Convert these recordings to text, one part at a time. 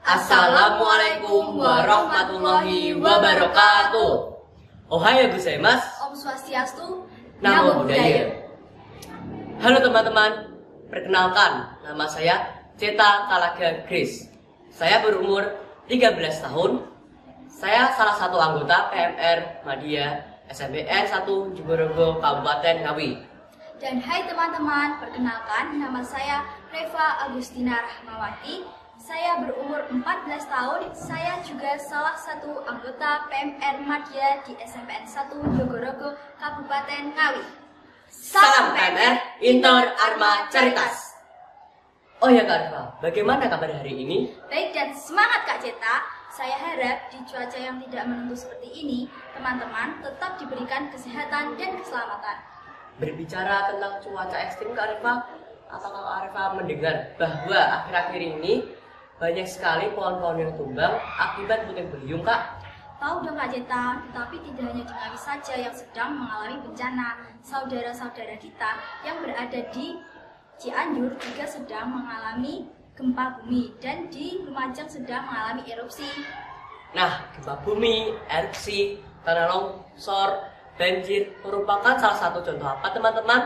Assalamualaikum warahmatullahi wabarakatuh. Ohayo gozaimasu. Om Swastiastu. Namo Buddhaya. Halo teman-teman, perkenalkan nama saya Ceta Kalaga Grace. Saya berumur 13 tahun. Saya salah satu anggota PMR Madya SMPN 1 Jogorogo Kabupaten Ngawi. Dan hai teman-teman, perkenalkan nama saya Reva Agustina Rahmawati. Saya berumur 14 tahun. Saya juga salah satu anggota PMR Madya di SMPN 1 Jogorogo Kabupaten Ngawi. Salam PMR, Intor Arma Caritas. Oh ya Kak Reva, bagaimana kabar hari ini? Baik dan semangat Kak Ceta. Saya harap di cuaca yang tidak menentu seperti ini, teman-teman tetap diberikan kesehatan dan keselamatan. Berbicara tentang cuaca ekstrim Kak Reva, apakah Kak Reva mendengar bahwa akhir-akhir ini banyak sekali pohon-pohon yang tumbang akibat puting beliung Kak? Tahu dong Kak Ceta, tetapi tidak hanya di Ngawi saja yang sedang mengalami bencana. Saudara-saudara kita yang berada di Cianjur juga sedang mengalami gempa bumi dan di Lumajang sedang mengalami erupsi. Nah, gempa bumi, erupsi, tanah longsor, banjir merupakan salah satu contoh apa teman-teman?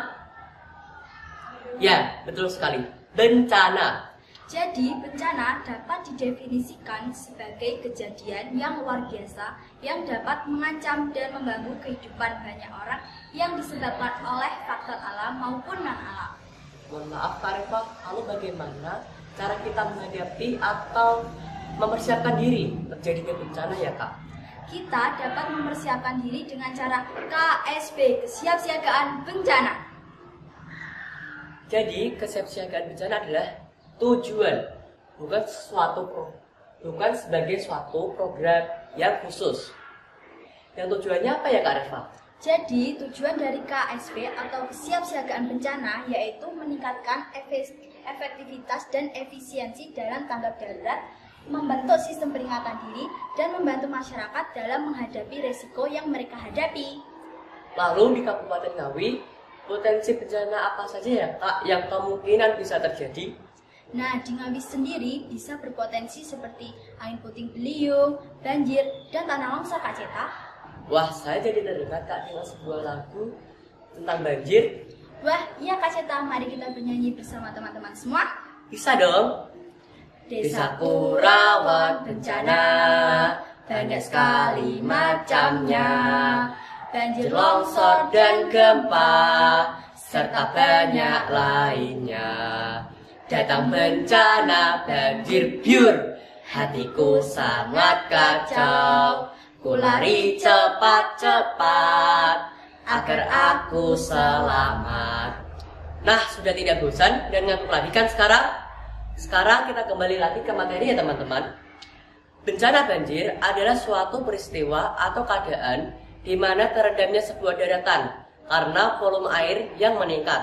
Ya, betul sekali, bencana. Jadi, bencana dapat didefinisikan sebagai kejadian yang luar biasa yang dapat mengancam dan mengganggu kehidupan banyak orang yang disebabkan oleh faktor alam maupun non-alam. Mohon maaf Kak Reva, lalu bagaimana cara kita menghadapi atau mempersiapkan diri terjadinya bencana ya Kak? Kita dapat mempersiapkan diri dengan cara KSB, Kesiapsiagaan Bencana. Jadi, kesiapsiagaan bencana adalah tujuan, bukan sebagai suatu program yang khusus. Yang tujuannya apa ya Kak Reva? Jadi, tujuan dari KSB atau Kesiapsiagaan Bencana yaitu meningkatkan efektivitas dan efisiensi dalam tanggap darurat, membentuk sistem peringatan dini, dan membantu masyarakat dalam menghadapi resiko yang mereka hadapi. Lalu di Kabupaten Ngawi, potensi bencana apa saja ya Kak yang kemungkinan bisa terjadi? Nah, di Ngawi sendiri bisa berpotensi seperti angin puting beliung, banjir, dan tanah longsor Kak Ceta. Wah, saya jadi teringat Kak dengan sebuah lagu tentang banjir. Wah, iya Kak Ceta, mari kita bernyanyi bersama teman-teman semua. Bisa dong. Desaku rawan bencana, banyak sekali macamnya. Banjir, longsor, dan gempa, serta banyak lainnya. Datang bencana, banjir biur, hatiku sangat kacau. Ku lari cepat-cepat agar aku selamat. Nah, sudah tidak bosan dan ngantuk lagi kan sekarang? Sekarang kita kembali lagi ke materi ya teman-teman. Bencana banjir adalah suatu peristiwa atau keadaan di mana terendamnya sebuah daratan karena volume air yang meningkat.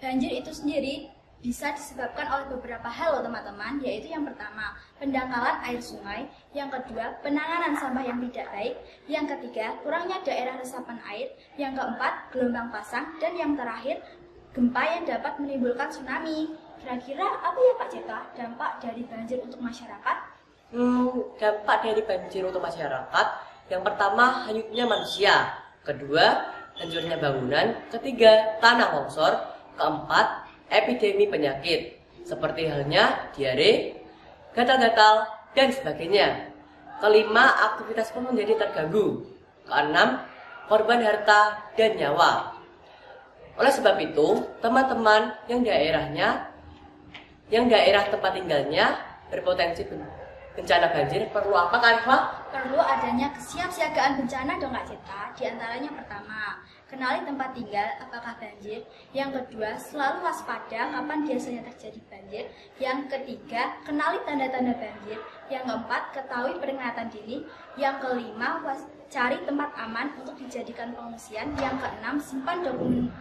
Banjir itu sendiri bisa disebabkan oleh beberapa hal loh teman-teman, yaitu yang pertama, pendangkalan air sungai, yang kedua, penanganan sampah yang tidak baik, yang ketiga, kurangnya daerah resapan air, yang keempat, gelombang pasang, dan yang terakhir, gempa yang dapat menimbulkan tsunami. Kira-kira apa ya Pak Ceta dampak dari banjir untuk masyarakat? Dampak dari banjir untuk masyarakat, yang pertama, hanyutnya manusia, kedua, hancurnya bangunan, ketiga, tanah longsor, keempat, epidemi penyakit seperti halnya diare, gatal-gatal, dan sebagainya. Kelima, aktivitas pun menjadi terganggu. Keenam, korban harta dan nyawa. Oleh sebab itu, teman-teman yang daerah tempat tinggalnya berpotensi bencana banjir perlu apa Kak Reva? Perlu adanya kesiapsiagaan bencana dong Kak Ceta. Di antaranya pertama, kenali tempat tinggal apakah banjir. Yang kedua, selalu waspada kapan biasanya terjadi banjir. Yang ketiga, kenali tanda-tanda banjir. Yang keempat, ketahui peringatan dini. Yang kelima, cari tempat aman untuk dijadikan pengungsian. Yang keenam, simpan dokumen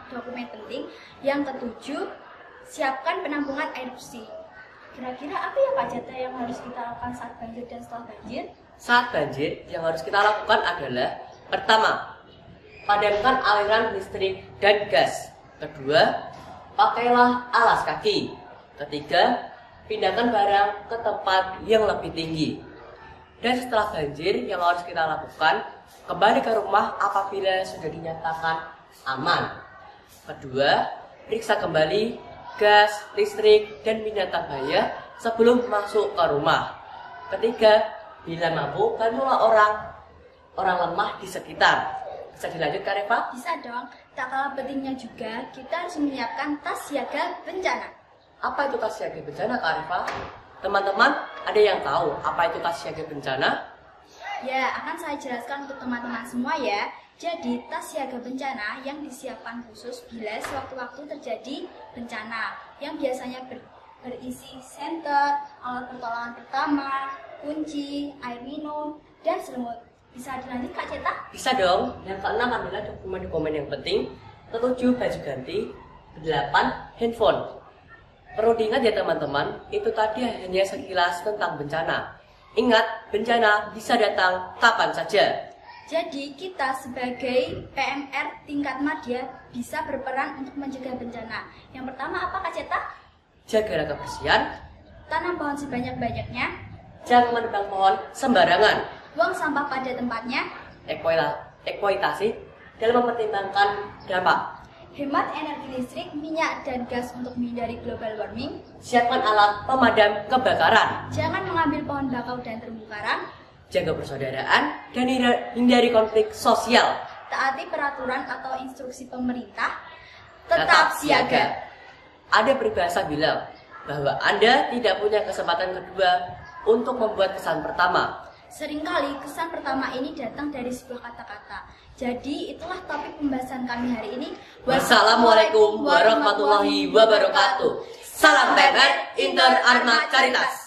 penting. Yang ketujuh, siapkan penampungan air bersih. Kira-kira apa ya Pak Ceta yang harus kita lakukan saat banjir dan setelah banjir? Saat banjir, yang harus kita lakukan adalah pertama, padamkan aliran listrik dan gas. Kedua, pakailah alas kaki. Ketiga, pindahkan barang ke tempat yang lebih tinggi. Dan setelah banjir, yang harus kita lakukan, kembali ke rumah apabila sudah dinyatakan aman. Kedua, periksa kembali gas, listrik, dan minyak tambahnya sebelum masuk ke rumah. Ketiga, bila mampu, bantulah orang lemah di sekitar. Bisa dilanjutkan, Reva? Bisa dong. Tak kalah pentingnya juga, kita harus menyiapkan tas siaga bencana. Apa itu tas siaga bencana, Kak Reva? Teman-teman, ada yang tahu apa itu tas siaga bencana? Ya, akan saya jelaskan untuk teman-teman semua ya. Jadi, tas siaga bencana yang disiapkan khusus bila sewaktu-waktu terjadi bencana, yang biasanya berisi senter, alat pertolongan pertama, kunci, air minum, dan selimut. Bisa dilanjut, Kak Ceta? Bisa dong. Yang keenam adalah dokumen-dokumen yang penting. Ketujuh, baju ganti. 8, handphone. Perlu diingat ya teman-teman, itu tadi hanya sekilas tentang bencana. Ingat, bencana bisa datang kapan saja. Jadi, kita sebagai PMR tingkat madya bisa berperan untuk mencegah bencana. Yang pertama apa, Kak Ceta? Jagalah kebersihan. Tanam pohon sebanyak-banyaknya. Jangan menebang pohon sembarangan. Buang sampah pada tempatnya. Ekuitasi dalam mempertimbangkan dampak. Hemat energi listrik, minyak, dan gas untuk menghindari global warming. Siapkan alat pemadam kebakaran. Jangan mengambil pohon bakau dan terumbu karang. Jaga persaudaraan dan hindari konflik sosial. Taati peraturan atau instruksi pemerintah. Tetap siaga. Ada peribahasa bilang bahwa Anda tidak punya kesempatan kedua untuk membuat kesan pertama. Seringkali kesan pertama ini datang dari sebuah kata-kata. Jadi itulah topik pembahasan kami hari ini. Wassalamualaikum warahmatullahi wabarakatuh. Salam PMR Inter Arma Caritas.